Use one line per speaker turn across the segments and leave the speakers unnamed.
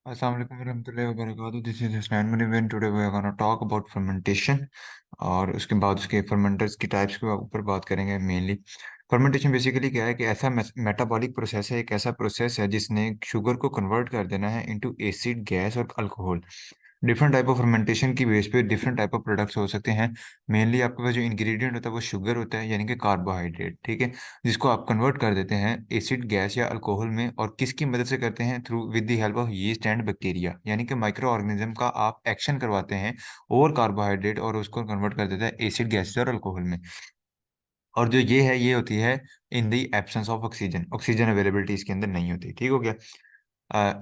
Assalamualaikum warahmatullahi wabarakatuh. This is Husnain Munib and today we are gonna talk about fermentation और उसके बाद उसके fermenters की types के ऊपर बात करेंगे मेनली। फर्मेंटेशन बेसिकली क्या है कि ऐसा मेटाबॉलिक प्रोसेस है, एक ऐसा प्रोसेस है जिसने शुगर को कन्वर्ट कर देना है इनटू एसिड, गैस और alcohol. Different type of fermentation की बेस पे डिफरेंट टाइप ऑफ प्रोडक्ट्स हो सकते हैं। मेनली आपके पास जो इंग्रेडिएंट होता है वो शुगर होता है, यानी कि कार्बोहाइड्रेट, ठीक है, जिसको आप कन्वर्ट कर देते हैं एसिड, गैस या अल्कोहल में। और किसकी मदद से करते हैं? Through with the help of yeast and bacteria, यानी कि माइक्रो ऑर्गेनिज्म का आप एक्शन करवाते हैं ओवर कार्बोहाइड्रेट और उसको कन्वर्ट कर देता है एसिड, गैस और अल्कोहल में। और जो ये है ये होती है in the absence of oxygen, oxygen availability इसके अंदर नहीं होती। ठीक हो गया।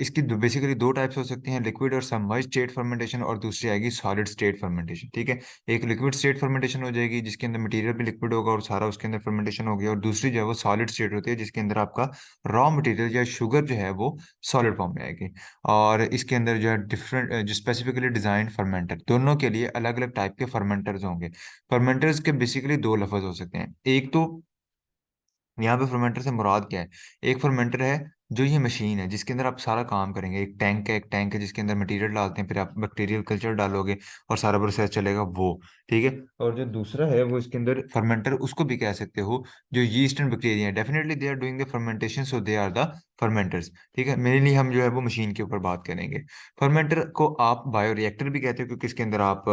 इसकी बेसिकली दो टाइप्स हो सकती हैं, लिक्विड और सबमर्ज्ड स्टेट फर्मेंटेशन, और दूसरी आएगी सॉलिड स्टेट फर्मेंटेशन। ठीक है, एक लिक्विड स्टेट फर्मेंटेशन हो जाएगी जिसके अंदर मटेरियल भी लिक्विड होगा और सारा उसके अंदर फर्मेंटेशन हो गया, और दूसरी जो है वो सॉलिड स्टेट होती है जिसके अंदर आपका रॉ मटेरियल या शुगर जो है वो सॉलिड फॉर्म में आएगी। और इसके अंदर जो है डिफरेंट जो स्पेसिफिकली डिजाइन फर्मेंटर, दोनों के लिए अलग अलग टाइप के फर्मेंटर्स होंगे। फर्मेंटर्स के बेसिकली दो लफ्ज हो सकते हैं। एक तो यहाँ पे फर्मेंटर से मुराद क्या है? एक फर्मेंटर है जो ये मशीन है जिसके अंदर आप सारा काम करेंगे। एक टैंक है जिसके अंदर मटेरियल डालते हैं, फिर आप बैक्टीरियल कल्चर डालोगे और सारा प्रोसेस चलेगा वो। ठीक है। और जो दूसरा है वो इसके अंदर फर्मेंटर उसको भी कह सकते हो जो यीस्ट एंड बैक्टीरिया है, definitely they are doing the fermentation, so they are the fermenters. ठीक है, मेनली हम जो है वो मशीन के ऊपर बात करेंगे। फर्मेंटर को आप बायोरिएक्टर भी कहते हो क्योंकि इसके अंदर आप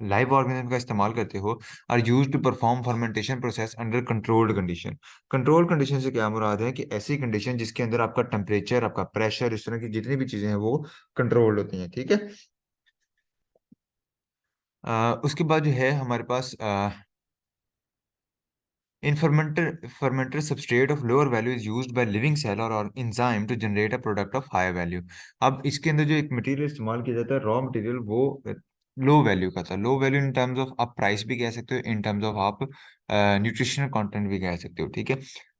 लाइव ऑर्गेनिज्म का इस्तेमाल करते हो। Are used to perform fermentation process under controlled condition. Control condition से क्या मुराद है कि ऐसी कंडीशन जिसके अंदर आपका टेम्परेचर, आपका प्रेशर, इस तरह की जितनी भी चीजें हैं वो कंट्रोल्ड होती हैं। ठीक है। उसके बाद जो है हमारे पास इन fermenter substrate of lower value is used by living cell or enzyme to generate a product of higher value। अब इसके अंदर जो एक मटेरियल इस्तेमाल किया जाता है, रॉ मटेरियल, वो लो वैल्यू का था। Low value in terms of आप प्राइस भी कह सकते हो, इन टर्म्स ऑफ आप न्यूट्रिशनल कंटेंट भी कह सकते हो। ठीक है।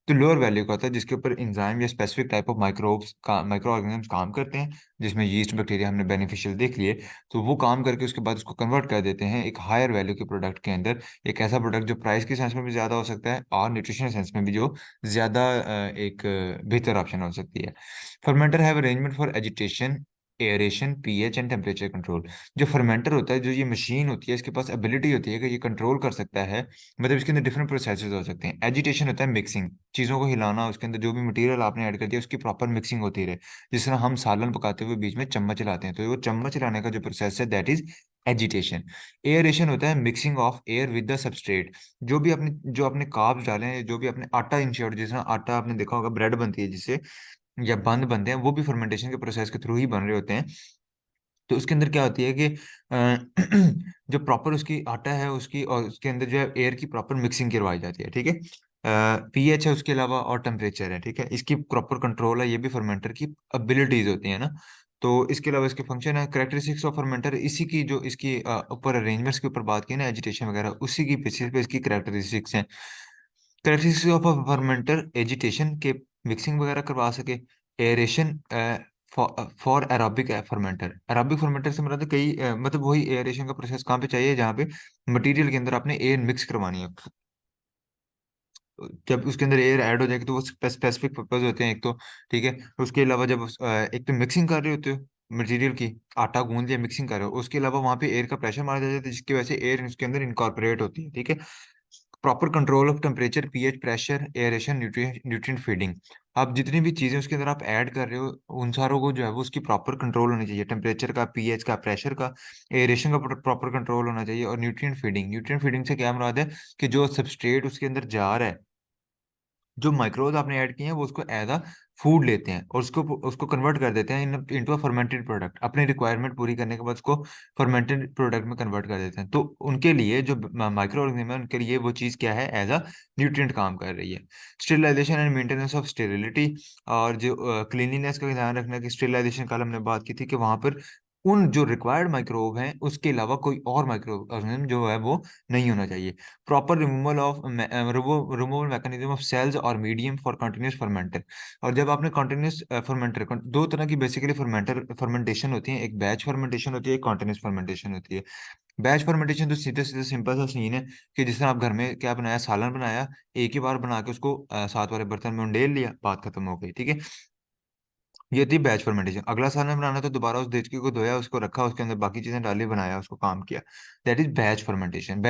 तो लोअर वैल्यू का था जिसके ऊपर इंजाइम या स्पेसिफिक टाइप ऑफ माइक्रोब्स का माइक्रो ऑर्गेनिज्म काम करते हैं, जिसमें यीस्ट, बैक्टीरिया हमने बेनिफिशियल देख लिए। तो वो काम करके उसके बाद उसको कन्वर्ट कर देते हैं एक हायर वैल्यू के प्रोडक्ट के अंदर। एक ऐसा प्रोडक्ट जो प्राइस के सेंस में भी ज्यादा हो सकता है और न्यूट्रिशन सेंस में भी जो ज्यादा एक बेहतर ऑप्शन हो सकती है। Fermenter have arrangement for agitation, aeration, pH and temperature control. जो फर्मेंटर होता है, जो ये मशीन होती है, इसके पास एबिलिटी होती है कि ये कंट्रोल कर सकता है। मतलब इसके अंदर डिफरेंट प्रोसेसेस हो सकते हैं। एजिटेशन होता है मिक्सिंग, चीज़ों को हिलाना, उसके अंदर जो भी मटेरियल आपने ऐड कर दिया उसकी प्रॉपर मिक्सिंग होती रहे। जिस तरह हम सालन पकाते हुए बीच में चम्मच हिलाते हैं, तो वो चम्मच हिलाने का जो प्रोसेस है दैट इज एजिटेशन। एयरेशन होता है mixing of air with the substrate. जो आपने कार्ब्स डाले हैं, जो भी आपने आटा इंश्योर, जिस तरह आटा आपने देखा होगा ब्रेड बनती है जिससे, या बंद बनते हैं, वो भी फर्मेंटेशन के प्रोसेस के थ्रू ही बन रहे होते हैं। तो उसके अंदर क्या होती है कि जो प्रॉपर उसकी आटा है उसकी, और उसके अंदर जो है एयर की प्रॉपर मिक्सिंग करवाई जाती है। ठीक है। पीएच है उसके अलावा और टेम्परेचर है। ठीक है, इसकी प्रॉपर कंट्रोल है, ये भी फर्मेंटर की एबिलिटीज होती है ना। तो इसके अलावा इसके फंक्शन है, करेक्टरिस्टिक्स ऑफ फर्मेंटर, इसी की जो इसकी ऊपर अरेंजमेंट्स के ऊपर बात की ना, एजिटेशन वगैरह, उसी की बेसिस पे इसकी करेक्टरिस्टिक्स हैं। Characteristics of a fermenter, agitation के मिक्सिंग वगैरह करवा सके। Aeration for aerobic fermenter, aerobic fermenter से मतलब कई मतलब वही एयरेशन का प्रोसेस कहाँ पे चाहिए जहाँ पे मटेरियल के अंदर आपने एयर मिक्स करवानी है। जब उसके अंदर एयर ऐड हो जाएगी तो वो स्पेसिफिक पर्पज होते हैं एक तो। ठीक है। उसके अलावा जब एक तो मिक्सिंग कर रहे होते हो मटेरियल की, आटा गूंद लिया मिक्सिंग कर रहे हो, उसके अलावा वहाँ पे एयर का प्रेशर मारा जाता है जिसकी वजह से एयर उसके अंदर इनकॉर्पोरेट होती है। ठीक है। Proper control of temperature, pH, pressure, aeration, nutrient feeding. आप जितनी भी चीजें उसके अंदर आप ऐड कर रहे हो उन सारों को जो है वो उसकी प्रॉपर कंट्रोल होनी चाहिए, टेम्परेचर का, पीएच का, प्रेशर का, एयरेशन का प्रॉपर कंट्रोल होना चाहिए। और न्यूट्रिएंट फीडिंग, न्यूट्रिएंट फीडिंग से क्या मुराद है कि जो सबस्ट्रेट उसके अंदर जा रहा है, जो माइक्रोज आपने ऐड किए हैं वो उसको एज अ फूड लेते हैं और उसको उसको कन्वर्ट कर देते हैं in into a fermented product. अपनी रिक्वायरमेंट पूरी करने के बाद उसको फर्मेंटेड प्रोडक्ट में कन्वर्ट कर देते हैं। तो उनके लिए जो माइक्रो ऑर्गेनिज्म है उनके लिए वो चीज़ क्या है, एज अ न्यूट्रिएंट काम कर रही है। Sterilisation and maintenance of sterility, और जो क्लीनलीनेस का ध्यान रखना है कि स्टेरिलाइजेशन कल हमने बात की थी कि वहां पर उन जो रिक्वायर्ड माइक्रोब हैं उसके अलावा कोई और माइक्रो ऑर्गेनिज्म जो है वो नहीं होना चाहिए। Proper removal of removal mechanism of cells और मीडियम फॉर कंटिन्यूस फर्मेंटर। और जब आपने कंटिन्यूस फर्मेंटर, दो तरह की बेसिकली फर्मेंटेशन होती है, एक बैच फर्मेंटेशन होती है, एक कंटिन्यूस फर्मेंटेशन होती है। बैच फर्मेंटेशन तो सीधे सीधे सिंपल सा सीन है कि जिस तरह आप घर में क्या बनाया, सालन बनाया, एक ही बार बना के उसको सात वाले बर्तन में उंडेल लिया, बात खत्म हो गई। ठीक है। ये थी बैच फर्मेंटेशन। अगला साल में बनाना तो दोबारा उस देचकी को धोया, उसको रखा, उसके अंदर बाकी चीजें डाली, बनाया, उसको काम किया। That is batch fermentation,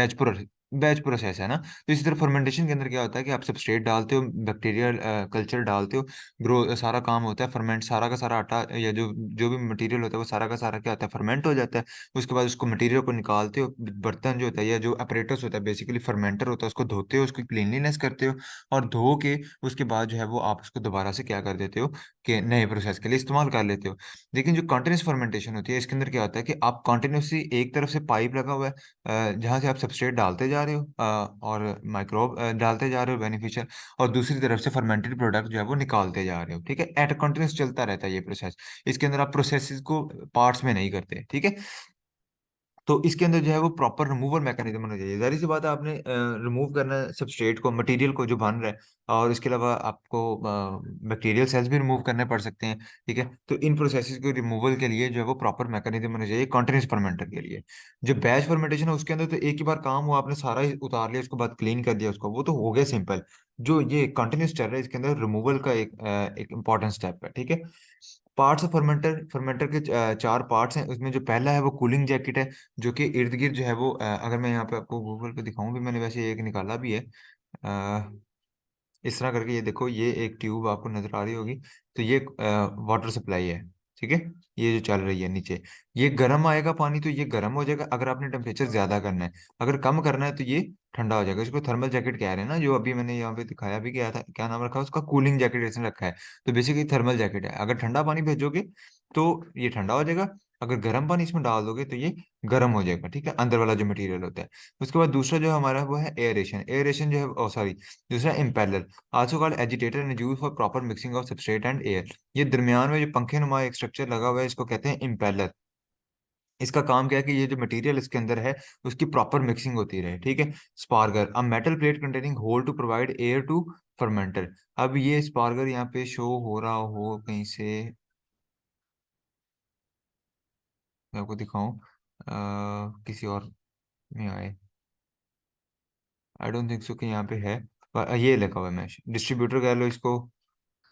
batch process है ना। तो इसी तरह फर्मेंटेशन के अंदर क्या होता है कि आप सबस्ट्रेट डालते हो, बैक्टीरियल कल्चर डालते हो, ग्रो सारा काम होता है, फर्मेंट सारा का सारा आटा या जो जो भी मटेरियल होता है वो सारा का सारा क्या होता है, फर्मेंट हो जाता है। उसके बाद उसको मटेरियल को निकालते हो, बर्तन जो होता है या जो अपरेटस होता है, बेसिकली फर्मेंटर होता है, उसको धोते हो, उसकी क्लीनलीनेस करते हो, और धो के उसके बाद जो है वो आप उसको दोबारा से क्या कर देते हो कि नए प्रोसेस के लिए इस्तेमाल कर लेते हो। लेकिन जो कंटिन्यूस फर्मेंटेशन होती है, इसके अंदर क्या होता है कि आप कंटिन्यूसली एक तरफ से पाइप लगा हुआ है, जहाँ से आप सबस्ट्रेट डालते जा रहे हो, और माइक्रोब डालते जा रहे हो बेनिफिशियल, और दूसरी तरफ से फर्मेंटेड प्रोडक्ट जो है वो निकालते जा रहे हो, ठीक है। एट कंटिन्यूस चलता रहता है ये प्रोसेस। इसके अंदर आप प्रोसेस को पार्ट्स में नहीं करते, ठीक है। तो इसके अंदर जो है वो प्रॉपर रिमूवल मैकेनिज्म होना चाहिए। जाहिर सी बात है, आपने रिमूव करना है सबस्ट्रेट को, मटेरियल को जो बन रहा है, और इसके अलावा आपको बैक्टीरियल सेल्स भी रिमूव करने पड़ सकते हैं, ठीक है। तो इन प्रोसेसेस को रिमूवल के लिए जो है वो प्रॉपर मैकेनिज्म होना चाहिए कॉन्टिन्यूस फर्मेंटर के लिए। जो बैच फर्मेंटेशन है उसके अंदर तो एक ही बार काम हुआ, आपने सारा ही उतार लिया, उसके बाद क्लीन कर दिया उसको, वो तो हो गया सिंपल। जो ये कंटिन्यूस चल रहा है, इसके अंदर रिमूवल का एक इंपॉर्टेंट स्टेप है, ठीक है। पार्ट्स ऑफ फर्मेंटर, फर्मेंटर के चार पार्ट्स हैं। उसमें जो पहला है वो कूलिंग जैकेट है, जो कि इर्द गिर्द जो है वो अगर मैं यहाँ पे आपको गूगल पे दिखाऊं भी, मैंने वैसे एक निकाला भी है। इस तरह करके ये देखो, ये एक ट्यूब आपको नजर आ रही होगी। तो ये वाटर सप्लाई है, ठीक है। ये जो चल रही है नीचे, ये गर्म आएगा पानी, तो ये गर्म हो जाएगा अगर आपने टेम्परेचर ज्यादा करना है। अगर कम करना है तो ये ठंडा हो जाएगा। इसको थर्मल जैकेट कह रहे हैं ना, जो अभी मैंने यहाँ पे दिखाया भी गया था, क्या नाम रखा है उसका, कूलिंग जैकेट इसने रखा है। तो बेसिकली थर्मल जैकेट है, अगर ठंडा पानी भेजोगे तो ये ठंडा हो जाएगा, अगर गर्म पानी इसमें डाल दोगे तो ये गर्म हो जाएगा, ठीक है, अंदर वाला जो मटेरियल होता है। उसके बाद दूसरा जो हमारा है वो है एयरेशन। एयरेशन जो है, ओ सॉरी, दूसरा impeller, also called agitator and use for proper mixing of substrate and air. ये दरमियान में जो पंखे नुमा एक स्ट्रक्चर लगा हुआ है, इसको कहते हैं इम्पेलर। इसका काम क्या है कि ये जो मटेरियल इसके अंदर है उसकी प्रॉपर मिक्सिंग होती रहे, ठीक है। Sparger, a metal plate containing hole to provide air to fermenter. अब ये स्पार्गर यहाँ पे शो हो रहा हो कहीं से, मैं आपको दिखाऊं, किसी और में आए, आई डोंट थिंक सो कि यहाँ पे है, पर ये लगा हुआ है मैश डिस्ट्रीब्यूटर कह लो इसको।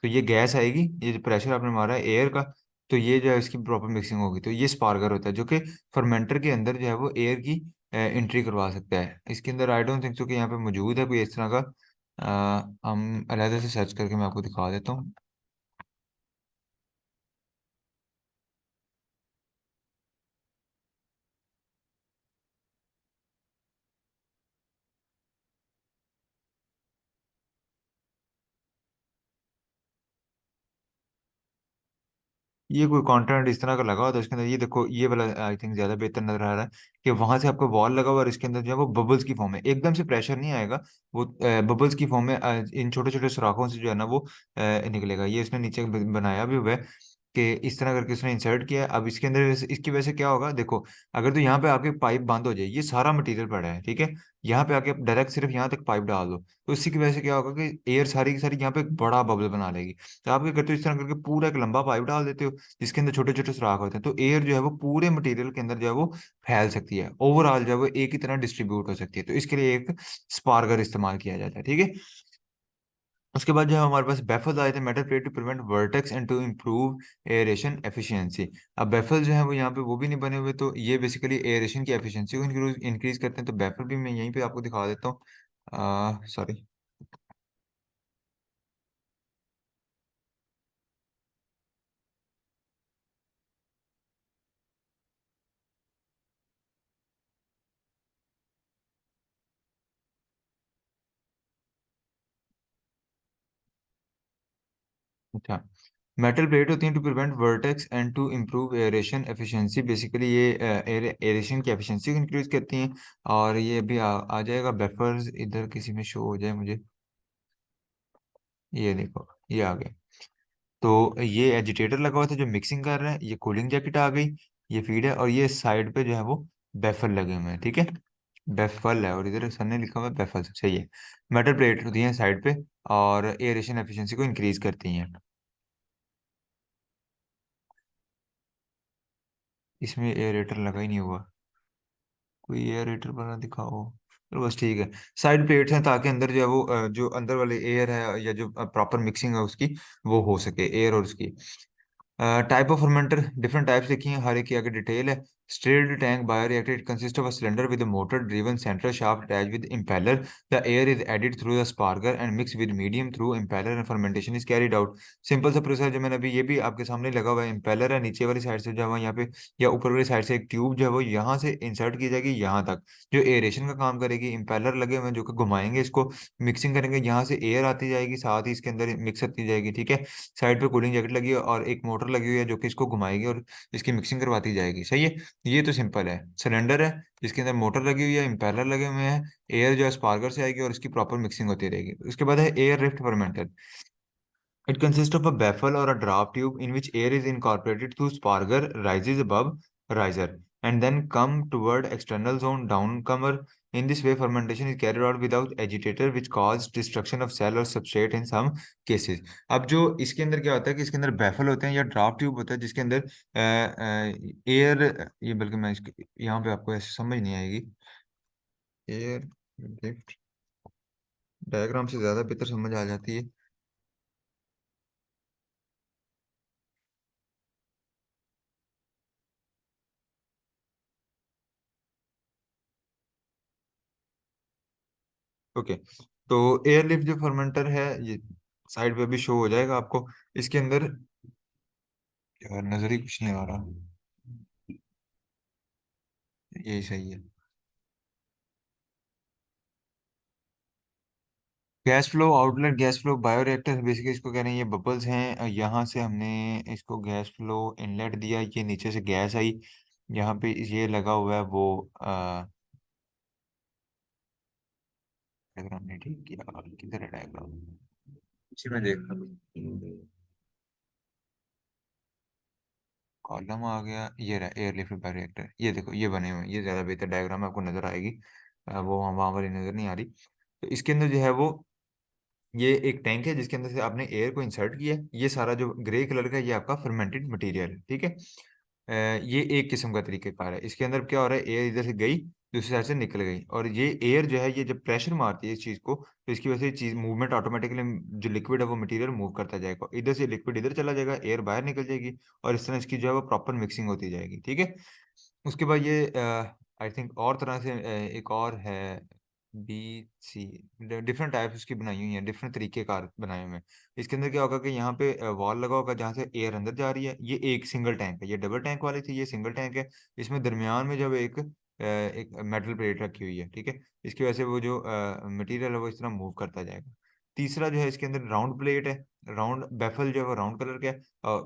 तो ये गैस आएगी, ये जो प्रेशर आपने मारा है एयर का, तो ये जो है इसकी प्रॉपर मिक्सिंग होगी, तो ये स्पार्गर होता है, जो कि फर्मेंटर के अंदर जो है वो एयर की एंट्री करवा सकता है। इसके अंदर आई डोंट थिंक सो कि यहाँ पे मौजूद है कोई इस तरह का। हम अलहदा से सर्च करके मैं आपको दिखा देता हूँ। ये कोई कंटेंट इस तरह का लगा हुआ था इसके अंदर, ये देखो ये वाला आई थिंक ज्यादा बेहतर नजर आ रहा है, कि वहां से आपको वॉल लगा हुआ और इसके अंदर जो है वो बबल्स की फॉर्म है, एकदम से प्रेशर नहीं आएगा, वो बबल्स की फॉर्म में इन छोटे छोटे सुराखों से जो है ना वो निकलेगा। ये इसने नीचे बनाया भी हुआ है कि इस तरह करके इसने इंसर्ट किया है। अब इसके अंदर इसकी वजह से क्या होगा देखो, अगर तो यहाँ पे आपके पाइप बंद हो जाए, ये सारा मटेरियल पड़ा है, ठीक है, यहाँ पे आके आप डायरेक्ट सिर्फ यहाँ तक पाइप डाल दो, तो इसी की वजह से क्या होगा कि एयर सारी की सारी यहाँ पे एक बड़ा बबल बना लेगी। तो आप क्या करते हो, इस तरह करके पूरा एक लंबा पाइप डाल देते हो, जिसके अंदर छोटे छोटे सुराख होते हैं, तो एयर जो है वो पूरे मटेरियल के अंदर जो है वो फैल सकती है, ओवरऑल जो है वो एक ही तरह डिस्ट्रीब्यूट हो सकती है। तो इसके लिए एक स्पार्गर इस्तेमाल किया जाता है, ठीक है। उसके बाद जो है हमारे पास बेफल आए थे, metal plate to prevent vortex and to improve aeration efficiency. अब बेफल जो है वो यहाँ पे वो भी नहीं बने हुए, तो ये बेसिकली एयरेशन की एफिशिएंसी को इंक्रीज करते हैं। तो बेफल भी मैं यहीं पे आपको दिखा देता हूँ, सॉरी। अच्छा, मेटल प्लेट होती है to prevent vortex and to improve aeration efficiency. Basically ये एयरेशन की एफिशिएंसी को इंक्रीज करती हैं। और ये अभी आ जाएगा बेफर्स, इधर किसी में शो हो जाए मुझे, ये देखो ये आ गया। तो ये एजिटेटर लगा हुआ था जो मिक्सिंग कर रहा है, ये कूलिंग जैकेट आ गई, ये फीड है, और ये साइड पे जो है वो बेफल लगे हुए हैं, ठीक है। बेफल है, और इधर सर ने लिखा हुआ है बेफल, सही है। मेटल प्लेट होती है साइड पे, और एयरेशन एफिशिएंसी को इंक्रीज करती हैं। इसमें एयरेटर लगा ही नहीं हुआ, कोई एयरेटर बना दिखाओ। तो बस ठीक है, साइड प्लेट्स हैं ताकि अंदर जो है वो जो अंदर वाले एयर है या जो प्रॉपर मिक्सिंग है उसकी वो हो सके, एयर और उसकी। Type of fermenter, different types लिखी हैं, हर एक की आगे डिटेल है। Stirred tank bioreactor, it consist of a cylinder with motor driven central shaft attached with impeller. The air is added through the sparker and mix with medium through impeller and fermentation is carried out. Simple सा process जो मैंने अभी ये भी आपके सामने लगा हुआ है, इम्पेलर है नीचे वाली साइड से जो है यहाँ पे, या ऊपर वाली साइड से एक ट्यूब जो है वो यहाँ से इंसर्ट की जाएगी यहाँ तक, जो एरेशन का काम करेगी। इम्पेलर लगे हुए हैं जो कि घुमाएंगे इसको, मिक्सिंग करेंगे, यहाँ से एयर आती जाएगी, साथ ही इसके अंदर मिक्स होती जाएगी। ठीक है, साइड पे कूलिंग जैकेट लगी है और एक मोटर लगी हुई है जो कि इसको घुमाएगी और इसकी मिक्सिंग करवाती जाएगी। सही है, ये तो सिंपल है। सिलेंडर है जिसके अंदर मोटर लगी हुई है, इम्पेलर लगे हुए हैं, एयर जो है स्पार्कर से आएगी और इसकी प्रॉपर मिक्सिंग होती रहेगी। उसके बाद है air lift fermenter. It consists of a baffle or a draft tube in which air is incorporated through sparger, rises above riser, and then come toward external zone downcomer. In this way, fermentation is carried out without agitator, which cause destruction of cell or substrate in some cases. अब जो इसके अंदर क्या होता है कि इसके अंदर बैफल होते हैं या ड्राफ्ट ट्यूब होता है जिसके अंदर एयर, ये बल्कि मैं इसको यहाँ पे आपको ऐसे समझ नहीं आएगी, एयर लिफ्ट डायग्राम से ज्यादा बेहतर समझ आ जाती है। ओके, तो एयरलिफ्ट जो फर्मेंटर है ये साइड पे भी शो हो जाएगा आपको। इसके अंदर यार नजर ही कुछ नहीं आ रहा, यही सही है। Gas flow outlet, gas flow bioreactor basically इसको कह रहे हैं, ये बबल्स हैं, यहाँ से हमने इसको गैस फ्लो इनलेट दिया, ये नीचे से गैस आई, यहाँ पे ये लगा हुआ है वो डायग्राम नहीं ठीक किया, किधर है डायग्राम, इसी में देख रहा, कॉलम आ गया, ये रहा एयरलिफ्ट बायोरिएक्टर, ये देखो ये बने हुए हैं, ये ज्यादा बेहतर डायग्राम आपको नजर आएगी, वो वहाँ वाली नजर नहीं आ रही। तो इसके अंदर जो है वो ये एक टैंक है जिसके अंदर से आपने एयर को इंसर्ट किया है, ये सारा जो ग्रे कलर का है, ये आपका फर्मेंटेड मटेरियल है। ठीक है, ये एक किस्म का तरीकेकार है। इसके अंदर क्या हो रहा है, एयर इधर से गई, दूसरी साइड से निकल गई, और ये एयर जो है ये जब प्रेशर मारती है इस चीज को, तो इसकी वजह से चीज मूवमेंट ऑटोमेटिकली, जो लिक्विड है वो मटेरियल मूव करता जाएगा, इधर से लिक्विड इधर चला जाएगा, एयर बाहर निकल जाएगी, और इस तरह इसकी जो है वो प्रॉपर मिक्सिंग होती जाएगी। ठीक है, उसके बाद ये आई थिंक और तरह से एक और है, बी सी, डिफरेंट टाइप्स उसकी बनाई हुई हैं, डिफरेंट तरीके कार बनाए हुए हैं। इसके अंदर क्या होगा कि यहाँ पे वॉल लगा होगा जहाँ से एयर अंदर जा रही है, ये एक सिंगल टैंक है, ये डबल टैंक वाली थी, ये सिंगल टैंक है। इसमें दरमियान में जब एक मेटल प्लेट रखी हुई है। ठीक है, इसकी वजह से वो जो मटेरियल है वो इस तरह मूव करता जाएगा। तीसरा जो है इसके अंदर राउंड प्लेट है, राउंड बेफल जो है वो राउंड कलर का है,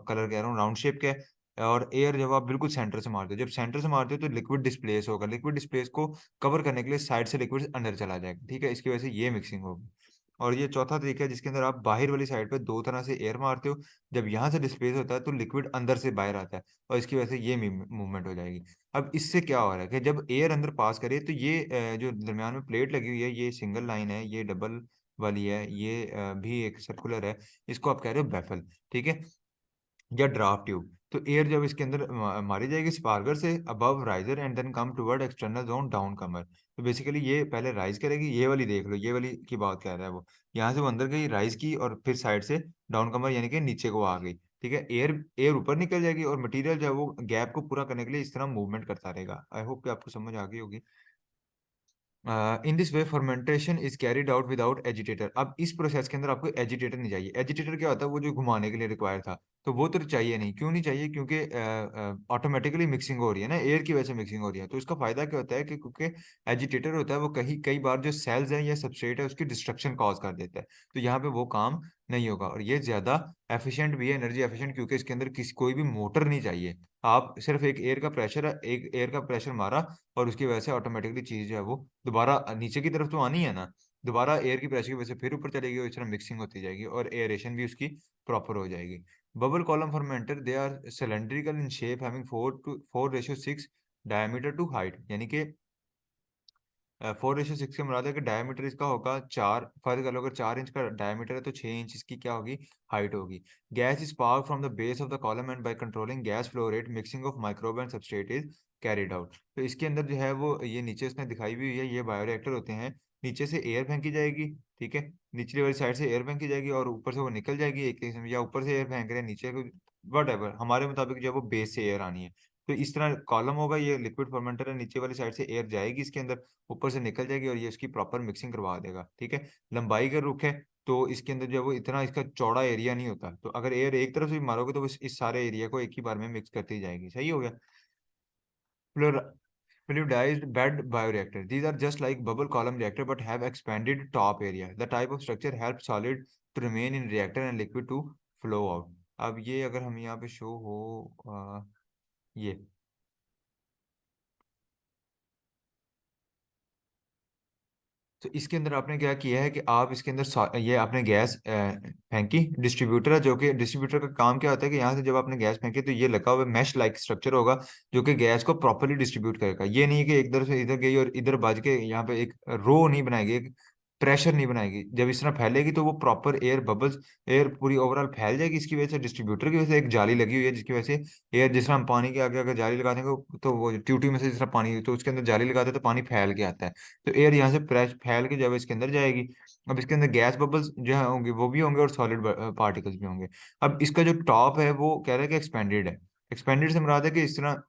कलर कह रहा हूँ राउंड शेप का है, और एयर जब आप बिल्कुल सेंटर से मारते हो, जब सेंटर से मारते हो तो लिक्विड डिस्प्लेस होगा, लिक्विड डिस्प्लेस को कवर करने के लिए साइड से लिक्विड अंदर चला जाएगा। ठीक है, इसकी वजह से ये मिक्सिंग होगी। और ये चौथा तरीका है जिसके अंदर आप बाहर वाली साइड पे दो तरह से एयर मारते हो, जब यहाँ से डिस्प्लेस होता है तो लिक्विड अंदर से बाहर आता है, और इसकी वजह से ये मूवमेंट हो जाएगी। अब इससे क्या हो रहा है कि जब एयर अंदर पास करे तो ये जो दरम्यान में प्लेट लगी हुई है, ये सिंगल लाइन है, ये डबल वाली है, ये भी एक सर्कुलर है, इसको आप कह रहे हो बैफल। ठीक है, या ड्राफ्ट ट्यूब। तो एयर जब इसके अंदर मारी जाएगी स्पार्गर से above riser and then come toward external zone downcomer. तो बेसिकली ये पहले राइज करेगी, ये वाली देख लो, ये वाली की बात कर रहा है वो, यहाँ से वो अंदर गई, राइज की, और फिर साइड से डाउन कमर यानी कि नीचे को आ गई। ठीक है, एयर एयर ऊपर निकल जाएगी और मटेरियल जो है वो गैप को पूरा करने के लिए इस तरह मूवमेंट करता रहेगा। आई होप कि आपको समझ आ गई होगी। In this way fermentation is carried out without agitator. अब इस प्रोसेस के अंदर आपको एजिटेटर नहीं चाहिए। एजिटेटर क्या होता है, वो जो घुमाने के लिए रिक्वायर था, तो वो तो चाहिए नहीं। क्यों नहीं चाहिए, क्योंकि ऑटोमेटिकली मिक्सिंग हो रही है ना, एयर की वजह से मिक्सिंग हो रही है। तो इसका फायदा क्या होता है कि क्योंकि एजिटेटर होता है वो कहीं कई बार जो सेल्स है या सबस्ट्रेट है उसकी डिस्ट्रक्शन कॉज कर देता है, तो यहाँ पे वो काम नहीं होगा। और ये ज्यादा एफिशिएंट भी है, एनर्जी एफिशिएंट, क्योंकि इसके अंदर किसी कोई भी मोटर नहीं चाहिए। आप सिर्फ एक एयर का प्रेशर है, एक एयर का प्रेशर मारा, और उसकी वजह से ऑटोमेटिकली चीज जो है वो दोबारा नीचे की तरफ तो आनी है ना, दोबारा एयर की प्रेशर की वजह से फिर ऊपर चलेगी, और इस तरह मिक्सिंग होती जाएगी और एयरेशन भी उसकी प्रॉपर हो जाएगी। Bubble column fermenter they are cylindrical in shape having 4:4 diameter to height, यानी कि 4:6 के मुराद है कि डायमीटर इसका होगा 4, फर्ज कर लो अगर 4 इंच का डायमीटर है तो 6 इंच इसकी क्या होगी, हाइट होगी। Gas is pass from the base of the column and by controlling gas flow rate mixing of microbe and substrate is carried out. तो इसके अंदर जो है वो ये नीचे इसने दिखाई भी हुई है, ये बायोरिएक्टर होते हैं, नीचे से एयर फेंकी जाएगी। ठीक है, निचली वाली साइड से एयर फेंकी जाएगी और ऊपर से वो निकल जाएगी एक किस्म, या ऊपर से एयर फेंक रहे हैं नीचे को, वट एवर हमारे मुताबिक जो है वो बेस से एयर आनी है। तो इस तरह कॉलम होगा, ये लिक्विड फर्मेंटर है, नीचे वाली साइड से एयर जाएगी इसके अंदर, ऊपर से निकल जाएगी और ये इसकी प्रॉपर मिक्सिंग करवा देगा। ठीक है। लंबाई का रुख है, तो इसके अंदर जो है वो इतना इसका चौड़ा एरिया नहीं होता, तो अगर एयर एक तरफ से भी मारोगे तो वो इस सारे एरिया को एक ही बार में मिक्स करती जाएगी। सही हो गया। Fluidized bed bioreactor. These are just like bubble column reactor but have expanded top area. The type of structure helps solid to remain in reactor and liquid to flow out. अब ये अगर हम यहाँ पे शो हो ये, तो इसके अंदर आपने क्या किया है कि आप इसके अंदर ये आपने गैस फेंकी। डिस्ट्रीब्यूटर है, जो कि डिस्ट्रीब्यूटर का काम क्या होता है कि यहाँ से जब आपने गैस फेंकी तो ये लगा हुआ मैश लाइक स्ट्रक्चर होगा जो कि गैस को प्रॉपरली डिस्ट्रीब्यूट करेगा। ये नहीं है कि एक तरफ से इधर गई और इधर बज के यहाँ पे एक रो नहीं बनाएगी, एक प्रेशर नहीं बनाएगी। जब इस तरह फैलेगी तो वो प्रॉपर एयर बबल्स, एयर पूरी ओवरऑल फैल जाएगी। इसकी वजह से डिस्ट्रीब्यूटर की वजह से एक जाली लगी हुई है जिसकी वजह से एयर, जिस तरह हम पानी के आगे अगर जाली लगा देंगे तो वो ट्यूटी में से जिस तरह पानी तो उसके अंदर जाली लगाते हैं तो पानी फैल के आता है। तो एयर यहाँ से प्रेस फैल के जब इसके अंदर जाएगी, अब इसके अंदर गैस बबल्स जो है होंगे वो भी होंगे और सॉलिड पार्टिकल्स भी होंगे। अब इसका जो टॉप है वो कह रहा है कि एक्सपेंडेड है। एक्सपेंडेड से मुराद है कि इस तरह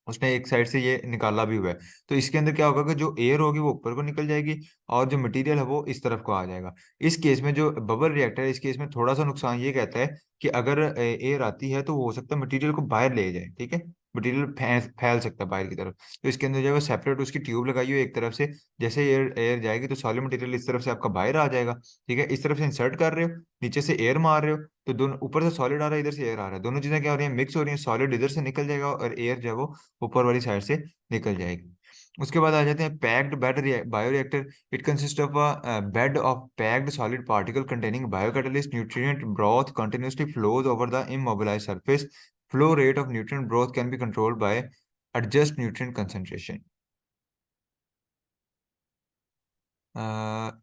उसने एक साइड से ये निकाला भी हुआ है। तो इसके अंदर क्या होगा कि जो एयर होगी वो ऊपर को निकल जाएगी और जो मटेरियल है वो इस तरफ को आ जाएगा। इस केस में जो बबल रिएक्टर है, इस केस में थोड़ा सा नुकसान ये कहता है कि अगर एयर आती है तो वो हो सकता है मटेरियल को बाहर ले जाए। ठीक है। मटेरियल फैल सकता है बाहर की तरफ। तो इसके अंदर जो है सेपरेट उसकी ट्यूब लगाई हुई है एक तरफ से, जैसे एयर एयर जाएगी तो सॉलिड मटेरियल इस तरफ से आपका बाहर आ जाएगा। ठीक है। इस तरफ से इंसर्ट कर रहे हो, नीचे से एयर मार रहे हो, तो दोनों ऊपर से सॉलिड आ रहा है, इधर से एयर आ रहा है, दोनों चीजें क्या हो रही है, मिक्स हो रही है। सॉलिड इधर से निकल जाएगा और एयर जो है वो ऊपर वाली साइड से निकल जाएगी। उसके बाद आ जाते हैं packed bed bioreactor. It consist of a bed of packed solid particle containing biocatalyst nutrient broth continuously flows over the immobilized surface. Flow rate of nutrient broth can be controlled by adjust nutrient concentration.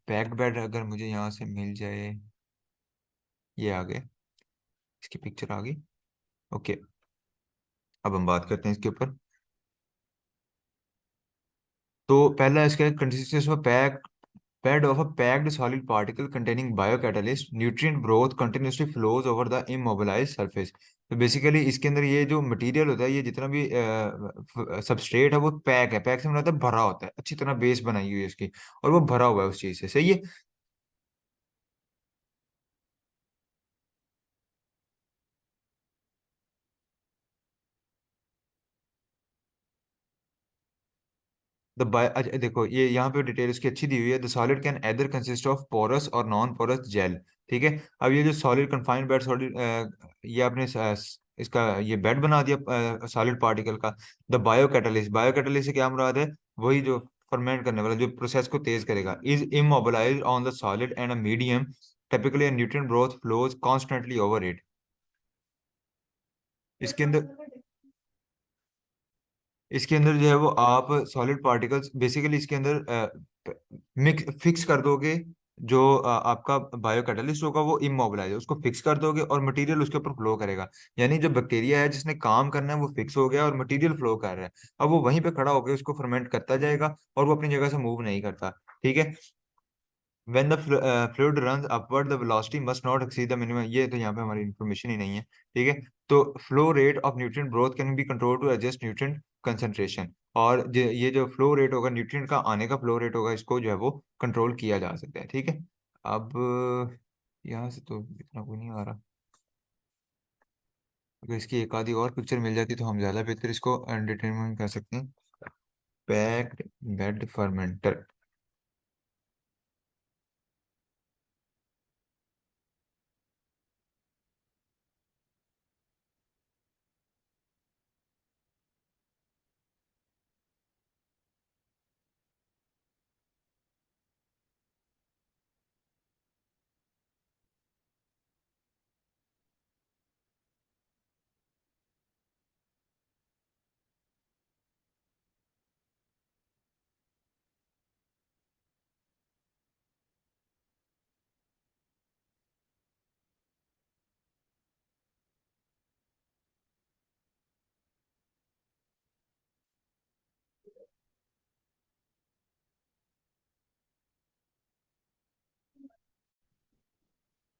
Packed bed अगर मुझे यहाँ से मिल जाए, ये आ गए, इसकी picture आ गई। Okay, अब हम बात करते हैं इसके ऊपर। तो पहला इसका consistence of pack bed of a packed solid particle containing biocatalyst nutrient growth continuously flows over the immobilized surface। तो बेसिकली इसके अंदर ये जो मटेरियल होता है, ये जितना भी सबस्ट्रेट है वो पैक है। पैक से मतलब होता है भरा होता है, अच्छी तरह बेस बनाई हुई है इसकी और वो भरा हुआ है उस चीज से। सही है। अच्छा देखो, ये यहाँ पे डिटेल इसकी अच्छी दी हुई है। The solid can either consist of porous और नॉन पोरस जेल। ठीक है। अब ये जो सॉलिड कंफाइंड बेड सॉलिड, ये आपने इसका ये बेड बना दिया सॉलिड पार्टिकल का। द बायोकैटलिस्ट, बायोकैटलिस्ट से क्या मुराद है, वही जो फर्मेंट करने वाला जो प्रोसेस को तेज करेगा। Is immobilise on the solid and a medium, typically nutrient growth flows constantly over it. इसके अंदर इसके अंदर जो है वो आप सॉलिड पार्टिकल्स बेसिकली इसके अंदर मिक्स फिक्स कर दोगे। जो आपका बायो कैटलिस्ट होगा वो इमोबिलाइज है, उसको फिक्स कर दोगे और मटेरियल उसके ऊपर फ्लो करेगा। यानी जो बैक्टीरिया है जिसने काम करना है वो फिक्स हो गया और मटेरियल फ्लो कर रहा है। अब वो वहीं पे खड़ा होकर उसको फर्मेंट करता जाएगा और वो अपनी जगह से मूव नहीं करता। ठीक है। When the fluid runs upward, the velocity must not exceed the minimum। ये तो यहाँ पे हमारी इंफॉर्मेशन ही नहीं है। ठीक है। तो flow rate of nutrient growth can be control to adjust nutrient concentration. और ये जो फ्लो रेट होगा, न्यूट्रिएंट का आने का फ्लो रेट होगा, इसको जो है वो कंट्रोल किया जा सकता है। ठीक है। अब यहाँ से तो इतना कोई नहीं आ रहा। अगर इसकी एक आधी और पिक्चर मिल जाती तो हम ज़्यादा बेहतर इसको डिटरमिन कर सकते हैं। Packed bed fermenter.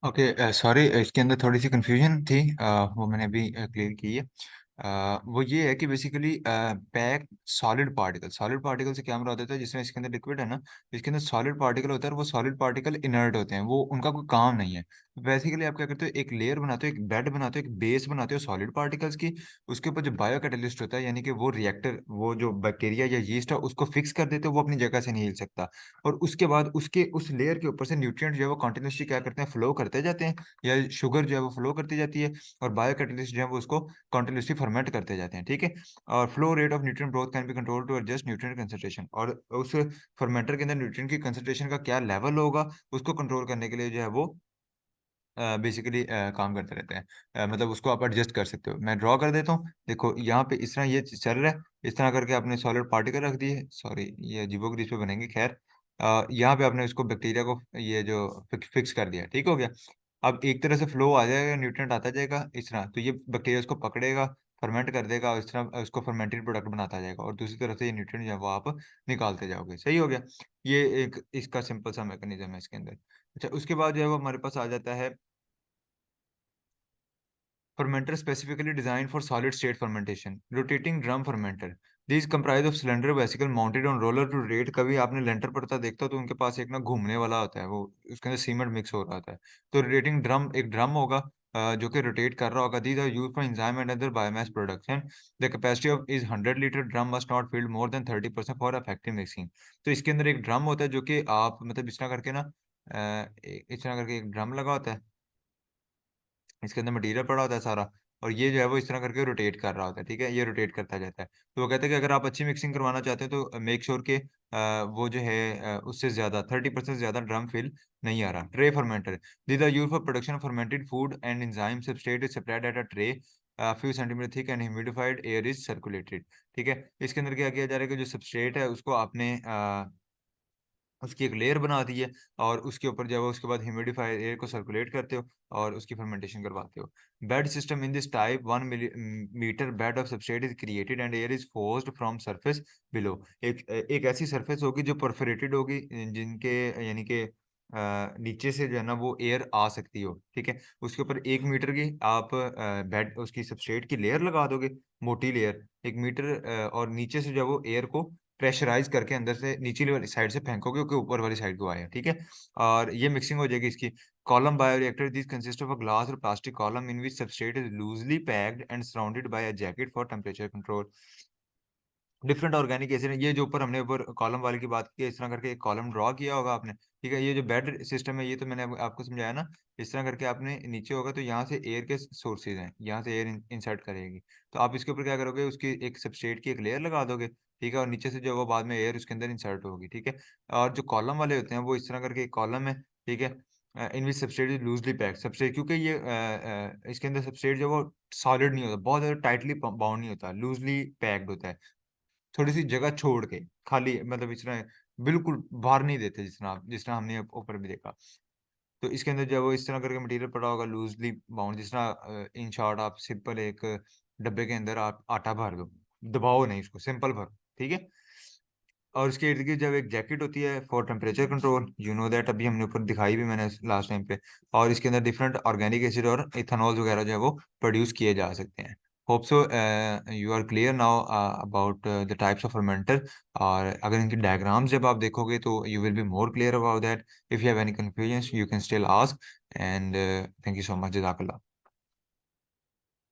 Okay, sorry, इसके अंदर थोड़ी सी कंफ्यूजन थी, वो मैंने अभी क्लियर की है। वो ये है कि बेसिकली पैक सॉलिड पार्टिकल से क्या मुराद होता है, जिसमें इसके अंदर लिक्विड है ना, इसके अंदर सॉलिड पार्टिकल होता है और वो सॉलिड पार्टिकल इनर्ट होते हैं, वो उनका कोई काम नहीं है। बेसिकली आप क्या करते हो, एक लेयर बनाते हो, एक बेड बनाते हो, एक बेस बनाते हो सॉलिड पार्टिकल्स की। उसके ऊपर जो बायो कैटलिस्ट होता है, यानी कि वो रिएक्टर, वो जो बैक्टीरिया या यीस्ट है उसको फिक्स कर देते हो, वो अपनी जगह से नहीं हिल सकता। और उसके बाद उसके उस लेयर के ऊपर से न्यूट्रिएंट जो है वो कंटिन्यूसली क्या करते हैं, फ्लो करते जाते हैं, या शुगर जो है वो फ्लो करती जाती है, और बायो कैटलिस्ट जो है वो उसको कंटिन्यूसली फर्मेंट करते जाते हैं, ठीक है। और flow rate of nutrient growth can be control to adjust nutrient concentration, और उस फर्मेंटर के अंदर न्यूट्रिएंट की कंसंट्रेशन का क्या लेवल होगा उसको कंट्रोल करने के लिए जो है वो बेसिकली काम करते रहते हैं। मतलब उसको आप एडजस्ट कर सकते हो। मैं ड्रॉ कर देता हूँ, देखो यहाँ पे इस तरह ये चल रहा है, इस तरह करके आपने सॉलिड पार्टिकल रख दिए, सॉरी ये अजीबोगरीब पे बनेंगे, खैर। यहाँ पे आपने उसको बैक्टीरिया को ये जो फिक्स कर दिया, ठीक हो गया। अब एक तरह से फ्लो आ जाएगा, न्यूट्रिएंट आता जाएगा इस तरह, तो ये बैक्टीरिया उसको पकड़ेगा, फर्मेंट कर देगा, और इस तरह उसको फर्मेंटेड प्रोडक्ट बनाता जाएगा, और दूसरी तरफ से ये न्यूट्रिएंट जो है वो आप निकालते जाओगे, सही हो गया। ये एक इसका सिंपल सा मैकेनिज्म है इसके अंदर। अच्छा, उसके बाद जो है वो हमारे पास आ जाता है fermenter specifically designed for solid state fermentation, rotating drum fermenter. These comprise of cylinder vesicle mounted on roller to rotate. कभी आपने लेंटर पड़ता देखता हो तो उनके पास एक ना घूमने वाला होता है, वो उसके अंदर सीमेंट मिक्स हो रहा होता है। तो रोटेटिंग ड्रम, एक ड्रम होगा जो कि रोटेट कर रहा होगा। These are used for enzyme and other biomass production. The capacity of is 100 litre, drum must not fill more than 30% for effective mixing. तो इसके अंदर एक ड्रम होता है जो कि आप मतलब इस तरह करके ना इस तरह करके एक ड्रम लगा होता है, इसके अंदर मटेरियल पड़ा होता है सारा, और ये जो है वो इस तरह करके रोटेट कर रहा होता है, ठीक है, ये रोटेट करता जाता है। तो वो कहते हैं कि अगर आप अच्छी मिक्सिंग करवाना चाहते हैं तो मेक श्योर के वो जो है उससे ज़्यादा 30% ज़्यादा ड्रम फिल नहीं आ रहा। Tray fermenter, these are used for production of fermented food and enzyme substrate is spread at a tray few centimeter thick and humidified air is circulated, ठीक है। इसके अंदर क्या किया जा रहा है कि जो सबस्ट्रेट है उसको आपने उसकी एक लेयर बना दी है, और उसके ऊपर जो है वो उसके बाद ह्यूमिडिफायर एयर को सर्कुलेट करते हो और उसकी फर्मेंटेशन करवाते हो। Bed system in this type 1 meter bed of substrate is created and air is forced from surface below. एक ऐसी सरफेस होगी जो परफोरेटेड होगी, जिनके यानी कि नीचे से जो है ना वो एयर आ सकती हो, ठीक है। उसके ऊपर 1 मीटर की आप बेड उसकी सबस्ट्रेट की लेयर लगा दोगे, मोटी लेयर 1 मीटर, और नीचे से जो है वो एयर को प्रेशराइज करके अंदर से नीचे वाली साइड से फेंकोगे कि ऊपर वाली साइड को आए, ठीक है। और ये मिक्सिंग हो जाएगी इसकी। Column bioreactor, this consist of a glass और plastic column in which substrate is loosely packed and surrounded by a jacket for temperature control. Different organic acid, ये जो ऊपर हमने ऊपर कॉलम वाले की बात की है, इस तरह करके एक कॉलम ड्रॉ किया होगा आपने, ठीक है। ये जो बेड सिस्टम है ये तो मैंने आपको समझाया ना, इस तरह करके आपने नीचे होगा तो यहाँ से एयर के सोर्सेज हैं, यहाँ से एयर इंसर्ट करेगी, तो आप इसके ऊपर क्या करोगे, उसकी एक सबस्ट्रेट की एक लेयर लगा दोगे, ठीक है, और नीचे से जो वो बाद में एयर उसके अंदर इंसर्ट होगी, ठीक है। और जो कॉलम वाले होते हैं वो इस तरह करके एक कॉलम है, ठीक है, in which substrate is loosely packed, substrate क्योंकि ये इसके अंदर सबस्ट्रेट जो वो सॉलिड नहीं होता, बहुत ज़्यादा टाइटली बाउंड नहीं होता, लूजली पैक्ड होता है, थोड़ी-सी जगह छोड़ के, खाली मतलब इस तरह बिल्कुल बाहर नहीं देते, जिस तरह हमने ऊपर भी देखा। तो इसके अंदर जो है वो इस तरह करके मटेरियल पड़ा होगा लूज़ली बाउंड, जिस तरह इन शॉर्ट आप सिंपल एक डब्बे के अंदर आप आटा भर दो, दबाओ नहीं उसको, सिंपल भरो, ठीक है? और उसके इर्द-गिर्द जब एक जैकेट होती है for temperature control, you know that, अभी हमने ऊपर दिखाई भी मैंने लास्ट टाइम पे, और इसके अंदर डिफरेंट ऑर्गेनिक एसिड और इथेनॉल वगैरह जो है वो प्रोड्यूस किए जा सकते हैं। Hope so you are clear now about the types of fermenter, और अगर इनकी डायग्राम्स जब आप देखोगे तो you will be more clear about that. If you have any confusions you can still ask, and thank you so much, जज़ाकल्लाह।